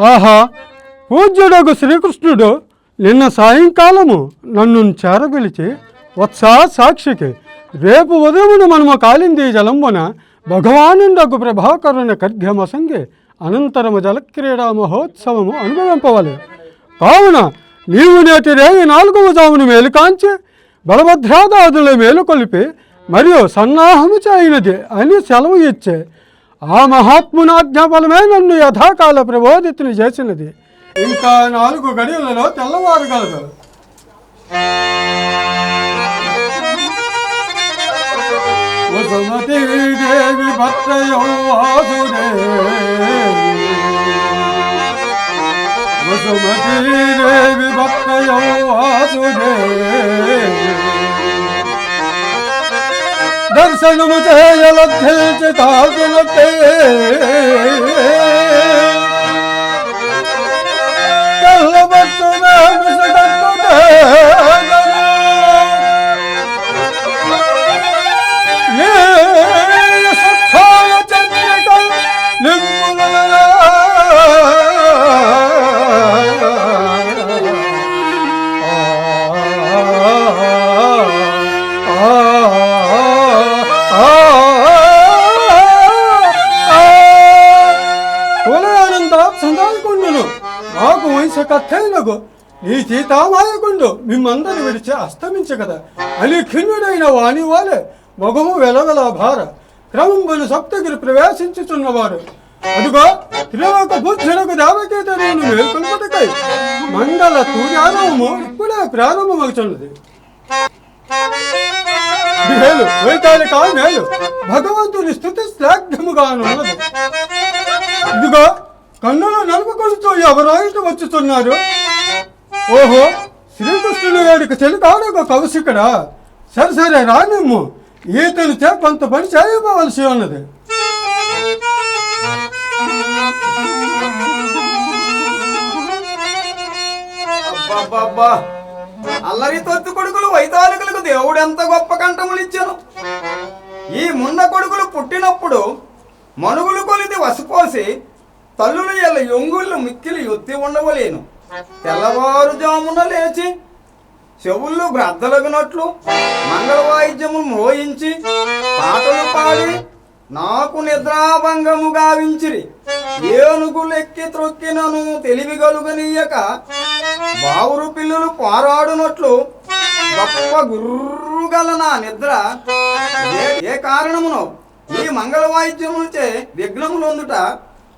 ఆహా, పూజ్యుడకు శ్రీకృష్ణుడు నిన్న సాయంకాలము నన్ను చేరపిలిచి వత్సా సాక్షికి రేపు ఉదయమున మనము కాళిందీ జలంబున భగవానుండకు ప్రభాకరుని ఖడ్గమసంగి అనంతరము జలక్రీడా మహోత్సవము అనుభవింపవలె. కావున నీవు నేటి రేయి 4వ జామును మేలుకాంచి బలభద్రాదాదుల మేలుకొలిపి మరియు సన్నాహము చేయనది అని సెలవు ఇచ్చే ఆ మహాత్మునాజ్ఞాపలమే నన్ను యథాకాల ప్రబోధితుని చేసినది. ఇంకా 4 గడియలలో తెల్లవారగలదు. వసుమతీ దేవి భర్తయో వాసుదేవి, వసుమతీ దేవి భర్తయో వాసుదేవి, దర్శనము చేయలధ్యల్చి తాకునతే తెల్లబట్టు మేముసగట్టుతే నాకు వయసు కథైనగు నీ సీతామాయకుండు మిమ్మందరి విడిచి అస్తమించు కదా అని ఖిన్నుడైన వాణి వాలే మగము వెలవెల భార క్రమంబును సప్తగిరి ప్రవేశించుచున్నవాడు. అదుగో త్రిలోక బుద్ధులకు దేవకీతను మేల్కొల్పటకై మంగళ తూర్యానవము ఇప్పుడే ప్రారంభమవుతున్నది. మేలు వైతాళిక మేలు భగవంతుని స్థుతి శ్లాఘ్యముగానున్నది. ఇదిగో కన్నులు నలుపుకొలుతూ ఎవరైతే వచ్చుతున్నారు. ఓహో, శ్రీకృష్ణుని వేడికి చెలికాడొక కౌశికుడా. సరే రానిమ్ము, ఈతను కొంత పని చేయవలసి ఉన్నది. అబ్బా, అల్లరి తొత్తు కొడుకులు వైతాళికులకు దేవుడు ఎంత గొప్ప కంఠములు ఇచ్చాను. ఈ ముండ కొడుకులు పుట్టినప్పుడు మనుగులు కొలిది వసిపోసి తల్లులు ఎల్ల యొంగుళ్ళు మిక్కిలి ఎత్తి ఉండవలేను. తెల్లవారుజామున లేచి చెవుళ్ళు గ్రద్దలగినట్లు మంగళ వాయిద్యము మ్రోయించి పాటలు పాడి నాకు నిద్రాభంగము గావించిరి. ఏనుగులెక్కి త్రొక్కినను తెలివి గలుగనీయక బావురు పిల్లులు పోరాడునట్లు గొప్ప గుర్రుగల నా నిద్ర ఏ కారణమునో ఈ మంగళ వాయిద్యములచే విఘ్నములొందుట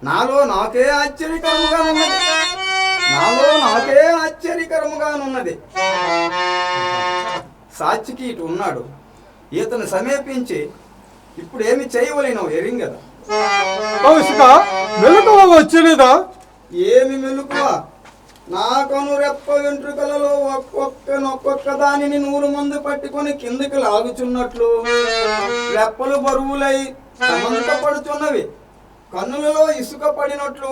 నాలో నాకే ఆశ్చర్యకరముగానున్నది. సాక్షికి ఇటు ఉన్నాడు. ఈతను సమీపించి ఇప్పుడు ఏమి చేయవలేను ఎరింగదా. వచ్చినదా? ఏమి మెలుకువా? నా కను రెప్ప వెంట్రుకలలో ఒక్కొక్క దానిని 100 మంది పట్టుకొని కిందికి లాగుచున్నట్లు రెప్పలు బరువులై సమంత పడుతున్నవి. కన్నులలో ఇసుక పడినట్లు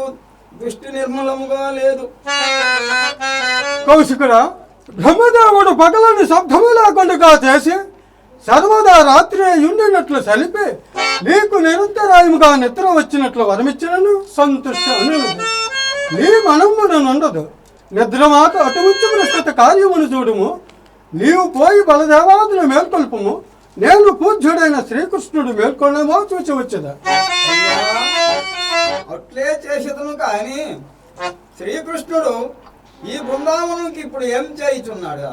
దృష్టి నిర్మలముగా లేదు. కౌశికుడా, బ్రహ్మదేవుడు పగలని శబ్దము లేకుండా చేసి సర్వదా రాత్రి ఉండినట్లు సలిపి నీకు నిరంతరాయముగా నిద్ర వచ్చినట్లు వరమిచ్చినను సంతృష్టి అనున్నది. నీ మనమ్మును నుండదు. నిద్ర మాట అటుముచ్చు ప్రస్తుత కార్యమును చూడుము. నీవు పోయి బలదేవాదుల మేల్కొల్పము. నేను పూజ్యుడైన శ్రీకృష్ణుడు మేల్కొనేమో చూచి వచ్చేదా. అట్లే చేసేదను. కానీ శ్రీకృష్ణుడు ఈ బృందావనంకి ఇప్పుడు ఏం చేయుచున్నాడు?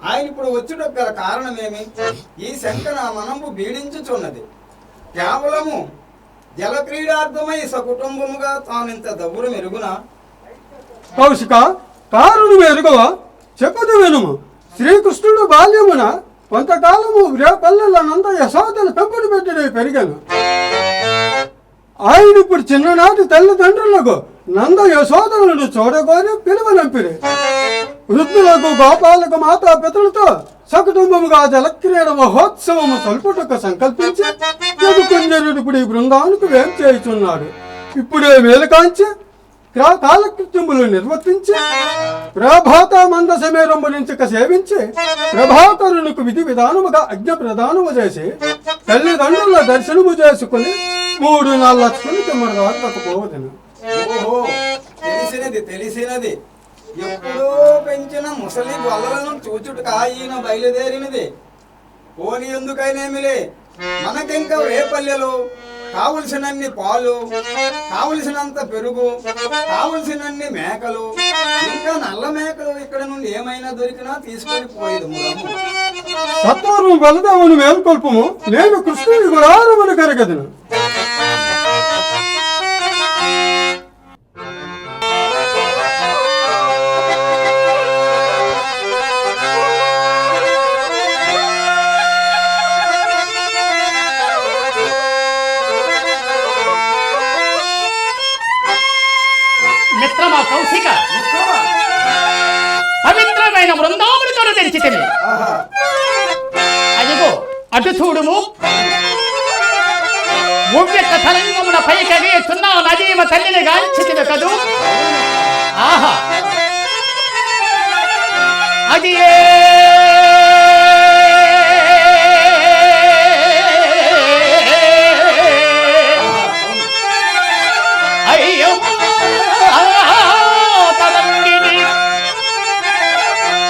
ఆయన ఇప్పుడు వచ్చుట గల కారణమేమి? ఈ శంక నా మనము బీడించుచున్నది. కేవలము జలక్రీడార్థమై సకుటుంబముగా తానింత దబ్బులు మెరుగునా? కౌశిక, కారణం ఎరుగవా? చెప్పదు వినుము. శ్రీకృష్ణుడు బాల్యమున కొంతకాలము పల్లెలనంత యశోదలు పెంపుడు పెట్టిన పెరిగాను. ఆయన ఇప్పుడు చిన్ననాటి తల్లిదండ్రులకు నంద యశోదరులను చూడకొని పిలువనంపిరి. వృద్ధులకు గోపాలకు మాతా పితలతో సకుటుంబముగా జలక్రీడ మహోత్సవము సల్పుటకు సంకల్పించి యదుకుంజరుడు ఇప్పుడు ఈ బృందానికి వేం చేయుచున్నాడు. ఇప్పుడే మేలుకాంచి కాలకృత్యములు నిర్వర్తించి ప్రభాత మంద సమేరంభు నుంచి సేవించి ప్రభాకరునికి విధి విధానముగా అజ్ఞ ప్రదానము చేసి తల్లిదండ్రుల దర్శనము చేసుకుని 3 నాలుగు లక్షలు తిమ్మడి దాకా పోవదను. తెలిసినది ఎప్పుడో పెంచిన ముసలి గొల్లలను చూచుటకు ఈయన బయలుదేరినది. పోని ఎందుకైనేమిలే, మనకింకా రేపల్లెలు, కావలసినన్ని పాలు, కావలసినంత పెరుగు, కావలసినన్ని మేకలు, ఇంకా నల్ల మేకలు ఇక్కడ నుండి ఏమైనా దొరికినా తీసుకొని పోయేది. సత్వరం బలదామని మేల్కొల్పము, నేను కృష్ణుని గురారమును కరగదును. మిత్రమా కౌశిక, పవిత్రమైన బృందాములతో తెరిచితివి. అదిగో అటు చూడుము, ఉవ్వెక్క తరంగమున పైకవి చున్నా నదీమ తల్లిని గాంచితివి కదూ. ఆహా, అది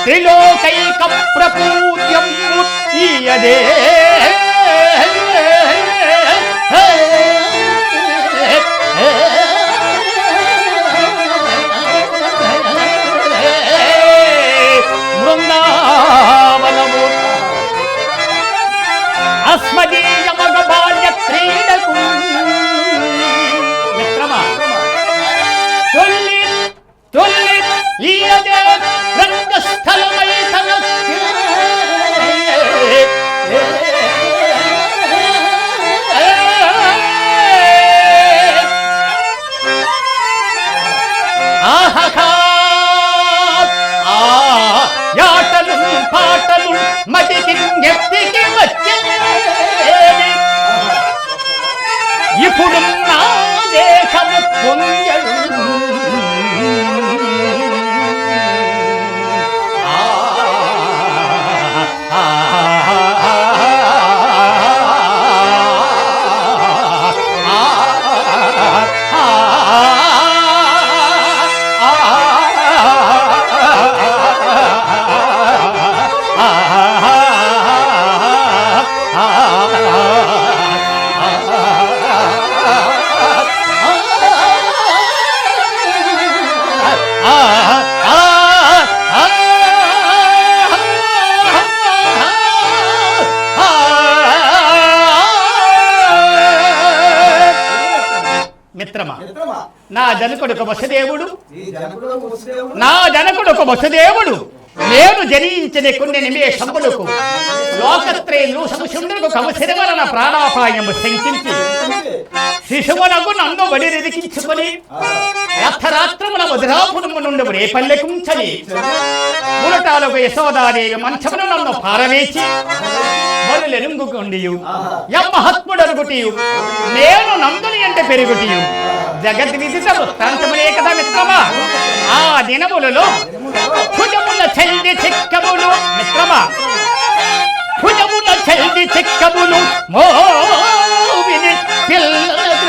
త్రిలోకైక ప్రపూజ్యం ఈయదే. బృందావనము అస్మదీయ మగ బాల్య క్రీడకు. మిత్రమా, తొల్లి తొల్లి ఈయదే రంగస్థలమై తనస్య. యాటలు పాటలు మటికి ఎత్తికి వచ్చే. ఇప్పుడు నా దేశము పొంగలు. మిత్రమా, నా జనకుడు ఒక వసుదేవుడు, నా జనకుడు ఒక వసుదేవుడు. నేను జనించిన కొన్ని నిమేషములకు లోకత్రేయులు సంశుండులకు కవశిరవలన ప్రాణాపాయము శంకించి శిశువునకు నన్ను బడిరెదికించుకొని అర్ధరాత్రముల మధురాపురము నుండి రేపల్లెకుంచని మురటాలకు యశోదాదేవి మంచమును నన్ను పారవేచి బలులెరుంగుకొండియు యమ్మహత్ముడరుగుటియు నేను నందుని అంటే పెరుగుటియు జగద్విదిత వృత్తాంతములే కదా మిత్రమా. ఆ దినములలో భుజముల చల్లి చిక్కములు మిత్రమా, భుజముల చల్లి చిక్కములు మోవిని పిల్లద్రోవి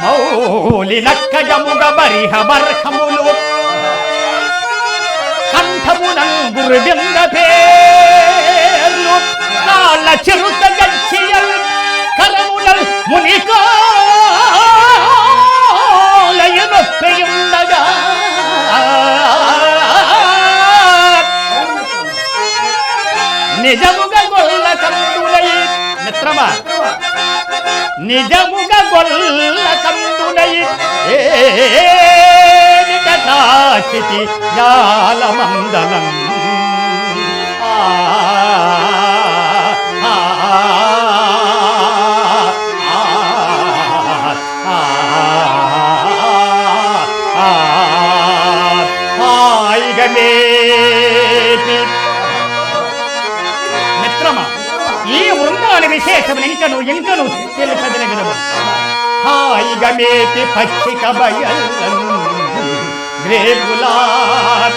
మౌలి నక్కజముగ బరిహ బర్హములు కంఠమునంగురు బింద పేర్లు కాళ్ళ చిరుత గచ్చియల్ కరముల మునికాలయుండగా నిజముగా గొల్ల కందులై మిత్రమా, నిజముగా గొల్ల కందులై ఏచితి జాలమందలం. మిత్రమా, ఈ వృందాని విశేషం ఇంకను ఇంకను తెలుపదనగలవు. హాయిగా మేపి పచ్చిక బయలను గ్రేగులార్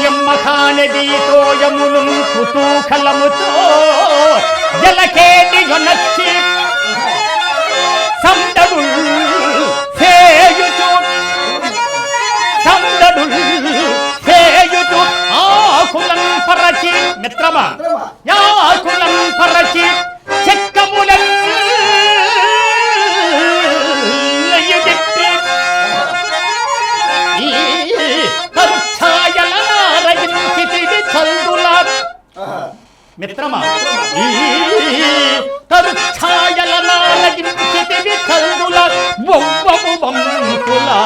యమ్మఖానదీతో యమును కుతూహలముతో జలకేటి యొనచ్చి సందడు చేయుచు సందడు చేయుచు ఆకులం పరచి మిత్రమా యాకులం పరచి చెక్కములం మిత్రమా ఈ తరుఛాయల నాలగించితివి కల్దుల బొమ్మము బంకులాడుతుంది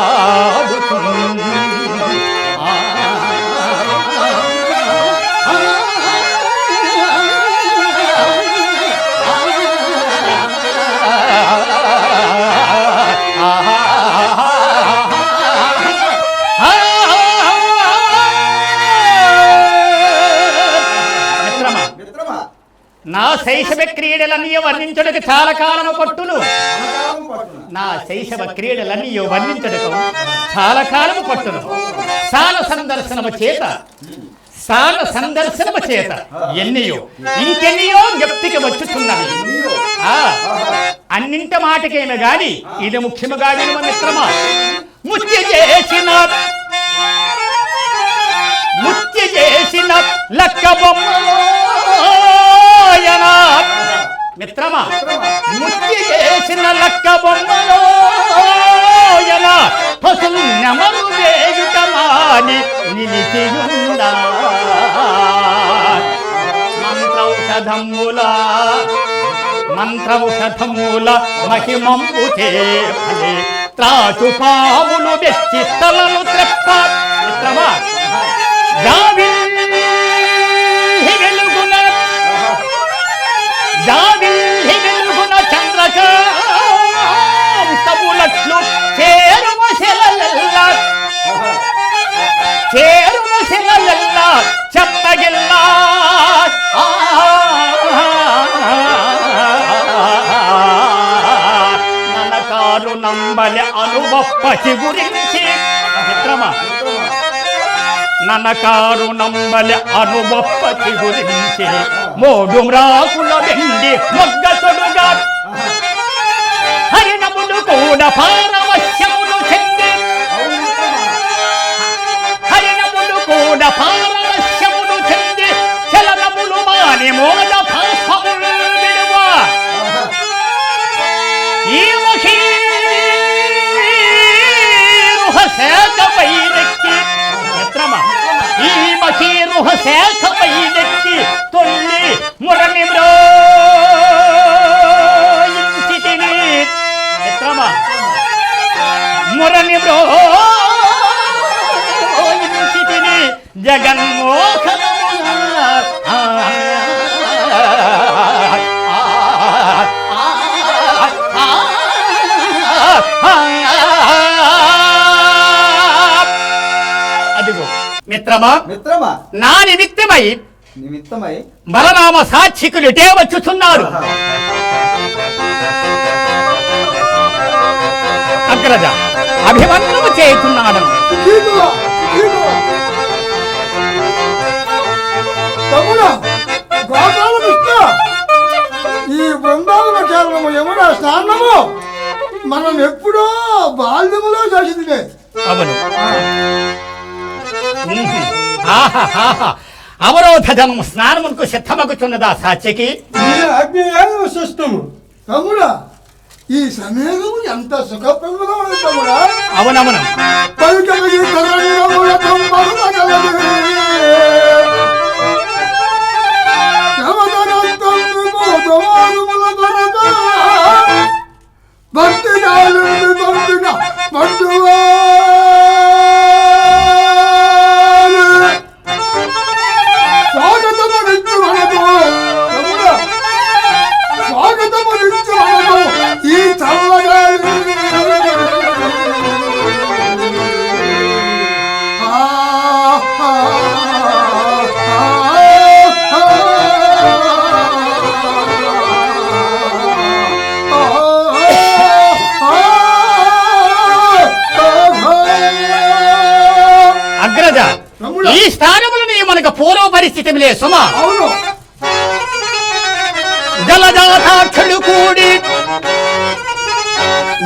నా శైశవ క్రీడలన్నీ వర్ణించుటకు చాలా కాలము పట్టును నా శైశవ క్రీడలన్నీ వర్ణించుటకు చాలా కాలము పట్టును సాల సందర్శనము చేత ఎన్నియో ఇంకెన్నియో జ్ఞప్తికి వచ్చుతున్నవి అన్నింటి మాటకేమి గాని ఇది ముఖ్యముగా వినుమ మిత్రమా ముత్య చేసిన లక్క బొమ్మలో మిత్రమా ముత్తి చేసిన లక్క బొమ్మలో పశులు నెమరు వేయుటమాని నిలిచియుందా మంత్రౌషధముల మహిమంపు చేపలే త్రాచు పాములు వెచ్చి తలను త్రెప్ప మిత్రమా వెలుగున చంద్రకాంతములట్లు చేరుమ శిలలెల్లా చెప్పగిల్లా ననకారు నంబలి అనుబప్పటి గురించి మిత్రమా ననకారు నంబలి అనుబప్పటి గురించి మోడు మ్రాకుల వెండి మొగ్గ తొడుగా హరిణములు కూడా పారవశ్యములు చెంది చలనములు మాని మోద భాస్వములు విడువ ఈ మహీరుహ శాఖపై నెక్కి మిత్రమా ఈ మహీరుహ శాఖపై నెక్కి తొల్లి మురని మ్రోయించితిని మిత్రమా మురని మ్రోయించితిని జగన్మోహనముగా అదిగో మిత్రమా నా నిమిత్తమై బలరామ సాక్షికులు ఇటే వచ్చుచున్నారు. అగ్రజ అభివందనము చేయుచున్నాడు. ఈ బృందావన కేవలము యమునా స్నానము మనం ఎప్పుడో బాల్యములో చేసింది. అవును, అవరోధ జనం స్నానమునకు సిద్ధమగుచున్నదా సాక్షికి? తమ్ముడా, ఈ సమయము ఎంత సుఖప్రదముగా ఉంది తమ్ముడా. అవునవును. ఈ చల్లగా అగ్రజ, ఈ స్థానములని మనకు పూర్వ పరిస్థితి లే సుమా. అవును, జలజాతాక్షులు కూడి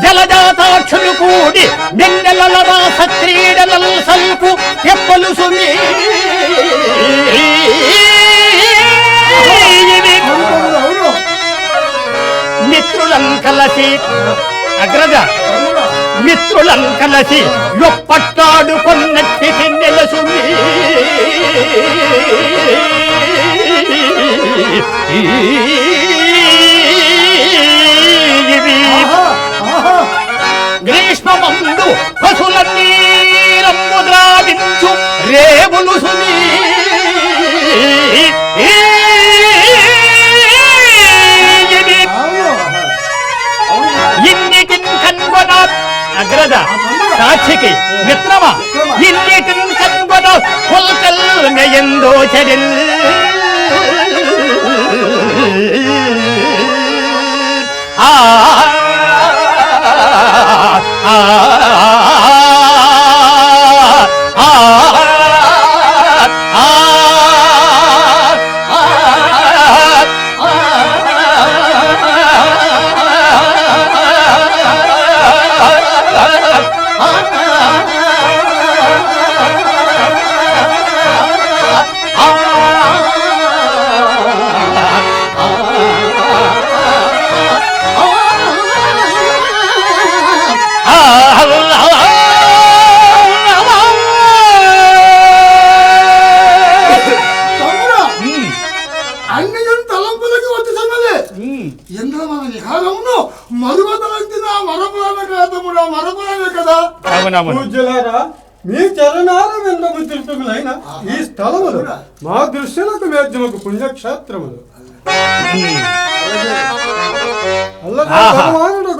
జలజాతాక్షులు కూడి వెన్నెలల రాస క్రీడల సల్పు ఎప్పలు సుమి మిత్రులం కలసి అగ్రజ మిత్రులం కలసి యొప్పట్టాడుకొన్నట్టి వెన్నెల సుమి గ్రీష్మమందు పశుల నీరంబు ద్రావించు రేవులు సుమి ఇన్నిటిని కనుగొన అగ్రజ సాక్షికి మిత్రమా ఇన్నిటిని కనుగొన కొల్కల్ మెయందో చరిల్ ఆ పూజ్యులారా, మీ చరణాల విందము తిరుతులైన ఈ స్థలములు మా దృశ్యులకు మేర్జముకు పుణ్యక్షేత్రములు.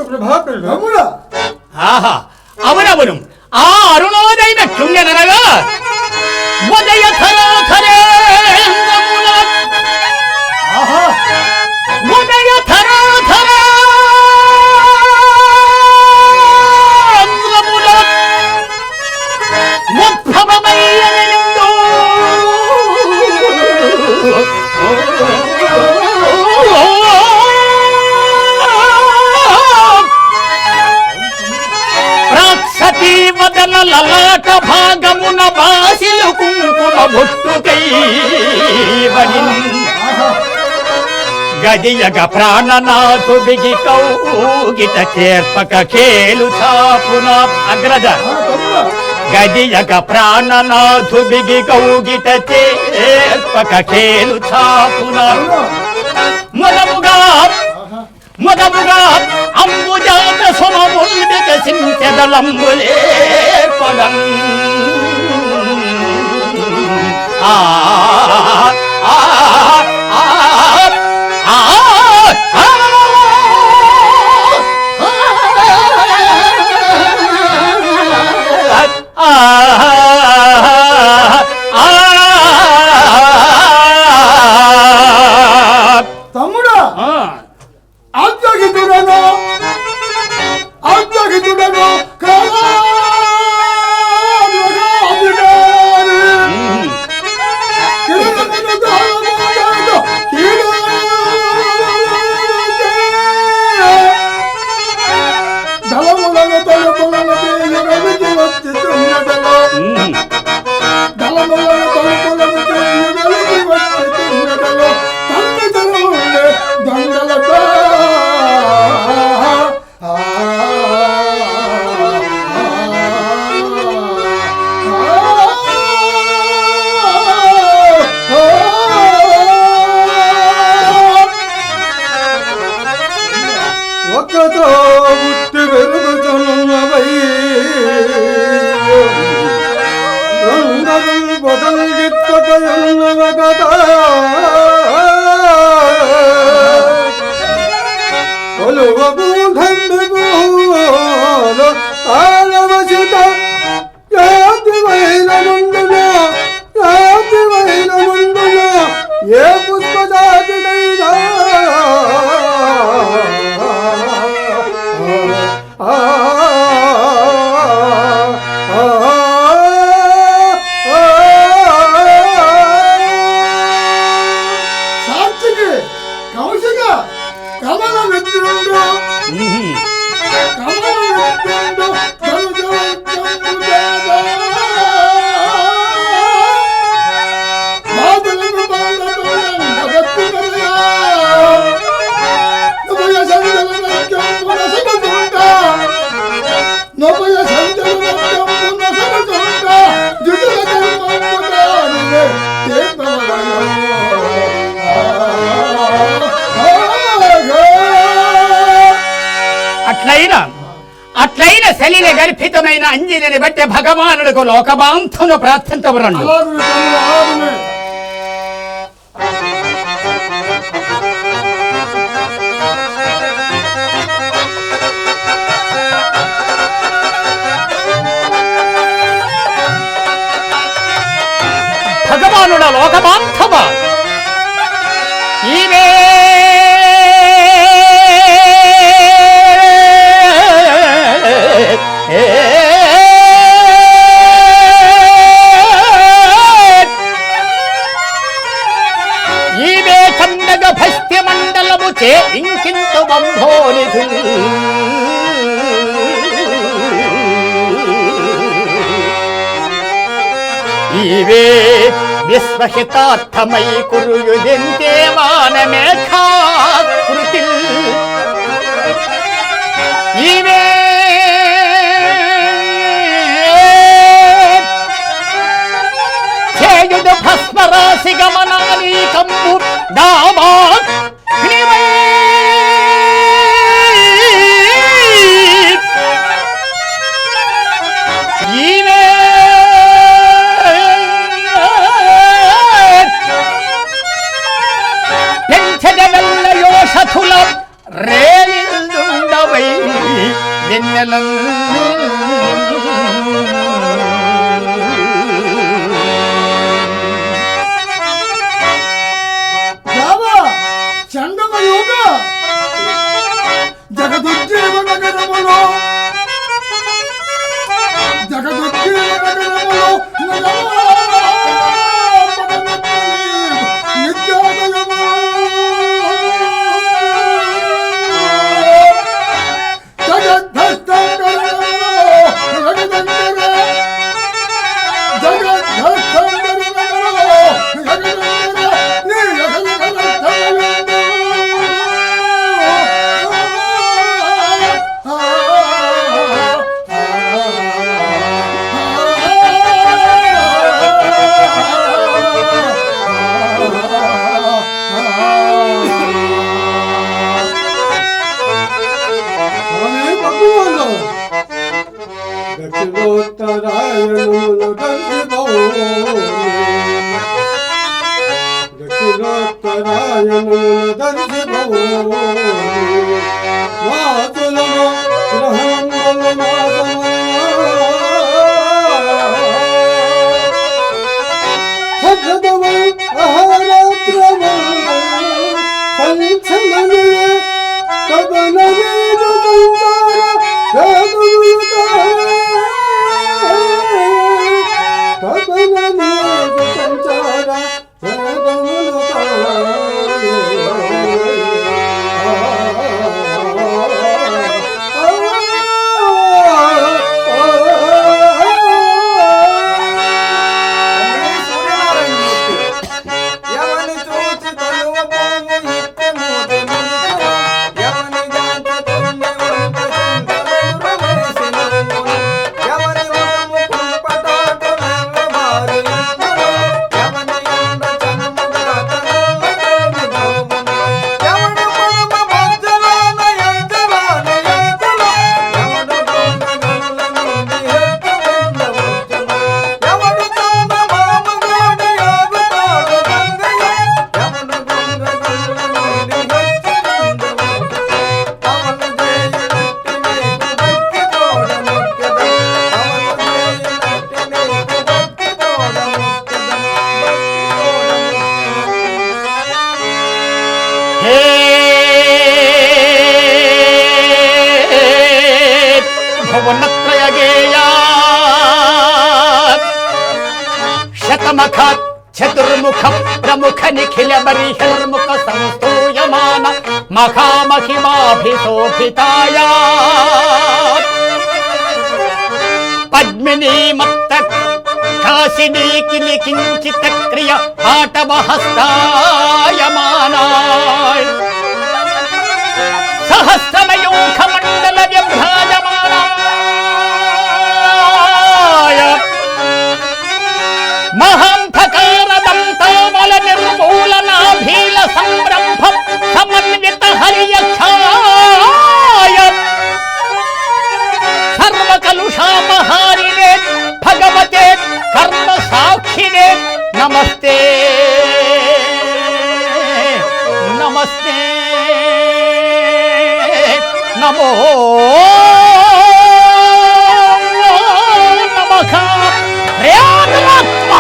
ప్రభాకరుడు అవునవును. ఆ అరుణోదయ క్షుంగనగా ఉదయ ఉదయ లలాట భాగమున బాసిలు కుంకుమ బొట్టుకై గదియగ ప్రాణనాథు బిగి కౌగిట చేర్పక కేలు చాపున అగ్రజ గదియగ ప్రాణనాథు బిగి కౌగిట చేర్పక కేలు చాపున మొదముగా అంబుజాత సొమముల్ వికసించెదలంబులే పదం తమ్ముడా ఆజ్ఞాగితుడను అట్లైన శలిని గర్భితమైన అంజలిని బట్టి భగవానుడికి లోకబాంధును ప్రార్థించబరండు. భగవానుడ లోకబాంధవ ఈవే చందగ భస్తి మండలము చే ఇంకింత బంభోనిధి ఈవే విశ్వహితార్థమై కురుయుదింతే వానమేఘాకృతి ఈవే చేయుడు భస్మరాశి గమనానీకంబు దామా ఈవే పెంచగవెల్లయోషతుల రేలిందుండవై వెన్నెలం శతముఖ చతుర్ముఖ ప్రముఖ నిఖిల బరిహర్ముఖ సంస్తూయమాన మహామహిమాభిశోభితాయ పద్మినీ మత్త కాశినీ కిలి కించిత క్రియ ఆటవహస్తాయమానాయ సహస్రమయూఖ మండల వ్యభ్రాజమానాయ మహాంధకారదంతామల నిర్మూలనాభీల సంరంభం సమన్విత హరియఛాయ నమస్తే నమో నమః రేయాత్మ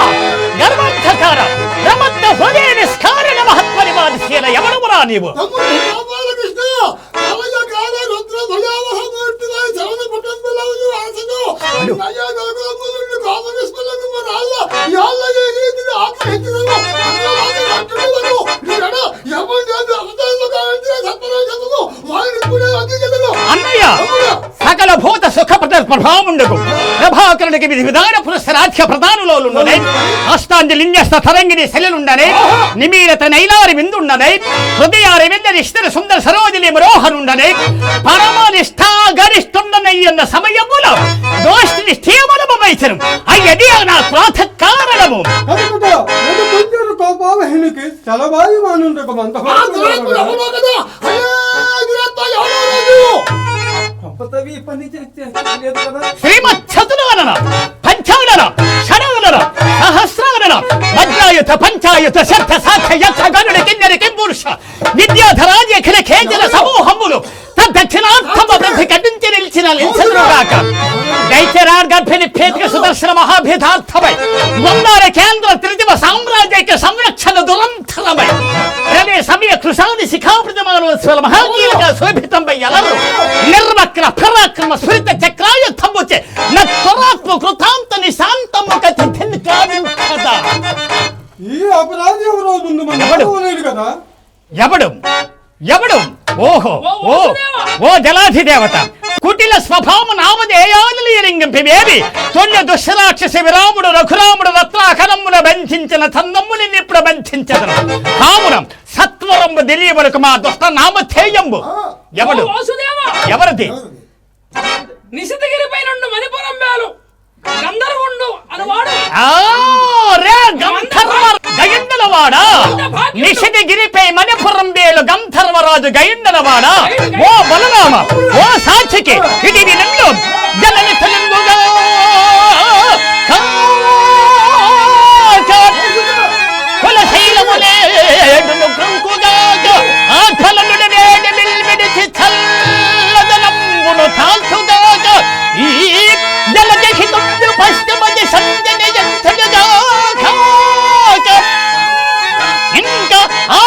గర్వంధకార రమత్త హృదయ నిస్కారణ మహత్వనివాదిశీల ఎవడమురా నీవు? అన్నయ్య సకల భూత సుఖ ప్రభావండకు ప్రభాకరునికి విధి విధాన పురస్సరాధ్య ప్రధానులోలుండనే అష్టాంజలిన్యస్త తరంగిణి శలిలుండనే నిమీరత నైలారి విందుండనే హృదయారి విందని ఇష్టర సుందర సరోజిని మరోహరుండనే పరమనిష్టా గరిష్ఠుండనయ్యన్న సమయములో దోష్టిని స్థీమనమైచను అయ్యది నా క్రోధ కారణము. కోపావహినికి చలవాయు మానుండకు శ్రీమచ్చతులన పంచాలన షడవలన సహస్రాలన వజ్రాయుత పంచాయుత శబ్ద సాఖ్య యక్ష గరుడ కిన్నెర కింపురుష విద్యాధరాజ అఖిల ఖేజన సమూహములు దక్షిణార్థమీ కట్టించి నిలిచినగాక దైత్యరార్ గర్భిణి పేతిక సుదర్శన మహాభేదార్థమై మందార కేంద్ర త్రిదివ సామ్రాజ్యక సంరక్షణ దురంతరమై రవే సమయ కృషాని శిఖాప్రజమానోత్సవ మహాకీలక శోభితంపై ఎలరు నిర్వక్ర పరాక్రమ స్ఫురిత చక్రాయుద్ధముచే నత్వరాత్మ కృతాంత నిశాంతము కథిన్ కావ్యం కదా. ఈ అపరాధి ఎవరో ముందు మనం కదా ఎవడు ఎవడు? ఓహో ఓ ఓ జలాధిదేవత కుటిల స్వభావ నామధేయాలింగింపివేవి తొన్య దుశ్శరాక్షస విరాముడు రఘురాముడు రత్నాకరమున బంధించిన చందమ్ముని ఇప్పుడు బంధించదను కామునం సత్వరంబు దిలీవరకు మా దుష్ట నామధేయంబు. ఎవడు? ఎవరిది? నిశితగిరిపై నుండి మణిపురం వేలు గంధర్వుండు అనువాడు గయండలవాడా నిశితగిరిపై మణిపురం వేలు గంధర్వరాజు గయండలవాడా ఓ బలరామ ఓ సాక్షికి ఇది వినండు జలని తలంగుగా కులశైలములేడును కంకుగా ఆ ఫలముడు వేడి మిల్మిడిచి చల్లదనంబును తాల్చుగాక ఈ జలజహితుండు పశ్చిమది సంజన యంత్రగాక ఇంకా ఆ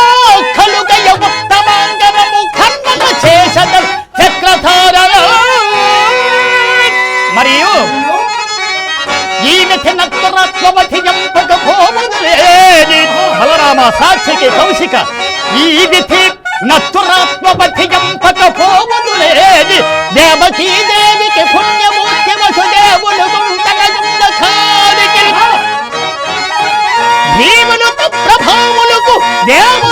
కలుగయ ఉత్తమాంగనము కర్మల చేసద చక్రధార మరియు ఈమె నత్వరాత్మవధియంపక పోవలేని బలరామ సాక్షికి కౌశిక ఈ విధి నత్వరాత్మవధియంపక పోవలేని దేవకీ దేవికి పుణ్యమూర్తి వసుదేవులు గుంటనగుండ కాలికి భీములకు ప్రభావులకు దేవ